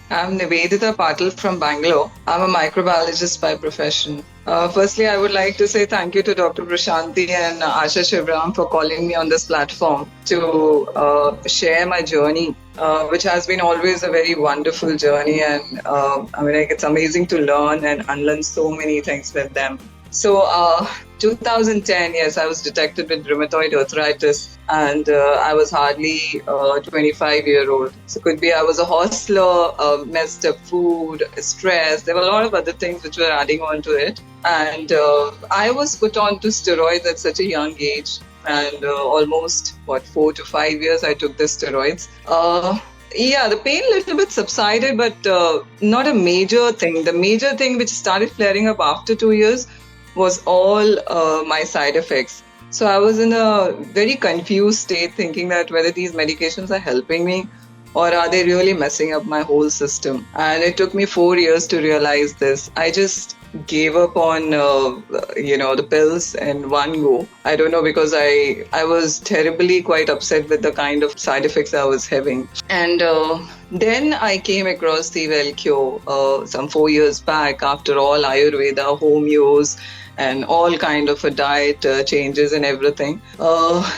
I'm Nivedita Patil from Bangalore. I'm a microbiologist by profession. Firstly, I would like to say thank you to Dr. Prashanti and Asha Shivram for calling me on this platform to share my journey, which has been always a very wonderful journey. And it's amazing to learn and unlearn so many things with them. So, 2010, yes, I was detected with rheumatoid arthritis, and I was hardly 25-year-old. So, could be I was a hostler, messed up food, stress. There were a lot of other things which were adding on to it. And I was put on to steroids at such a young age. And almost, 4 to 5 years I took the steroids. Yeah, the pain a little bit subsided, but not a major thing. The major thing which started flaring up after 2 years was all my side effects. So I was in a very confused state, thinking that whether these medications are helping me or are they really messing up my whole system. And it took me 4 years to realize this. I just gave up on the pills in one go. I don't know, because I was terribly quite upset with the kind of side effects I was having. And then I came across the Wellcure some 4 years back, after all Ayurveda, homeos, and all kind of a diet changes and everything.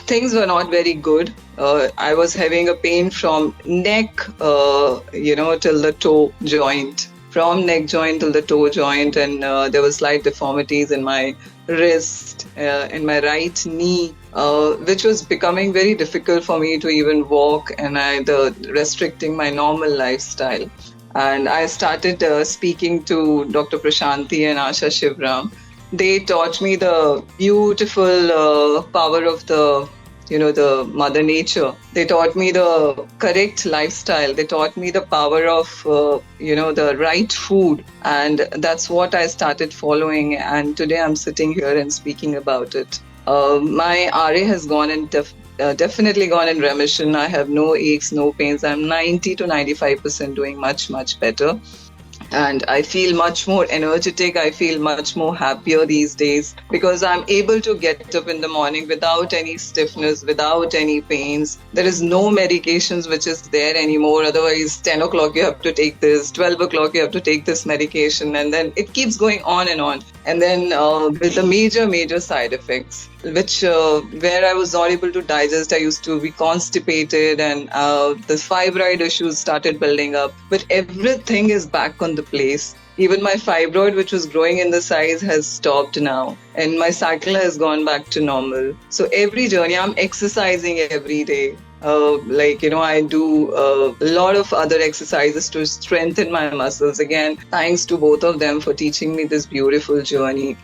Things were not very good. I was having a pain from neck, till the toe joint, from neck joint till the toe joint, and there were slight deformities in my wrist, in my right knee, which was becoming very difficult for me to even walk, and restricting my normal lifestyle. And I started speaking to Dr. Prashanti and Asha Shivram. They taught me the beautiful power of the mother nature. They taught me the correct lifestyle. They taught me the power of the right food, and that's what I started following. And today I'm sitting here and speaking about it. My RA has gone in definitely gone in remission. I have no aches, no pains. I'm 90 to 95% doing much better, and I feel much more energetic. I feel much more happier these days because I'm able to get up in the morning without any stiffness, without any pains. There is no medications which is there anymore. Otherwise, 10 o'clock you have to take this, 12 o'clock you have to take this medication, and then it keeps going on and on. And then with the major side effects, which where I was not able to digest, I used to be constipated, and the fibroid issues started building up. But everything is back on the place. Even my fibroid, which was growing in the size, has stopped now, and my cycle has gone back to normal. So every journey, I'm exercising every day. I do a lot of other exercises to strengthen my muscles. Again, thanks to both of them for teaching me this beautiful journey.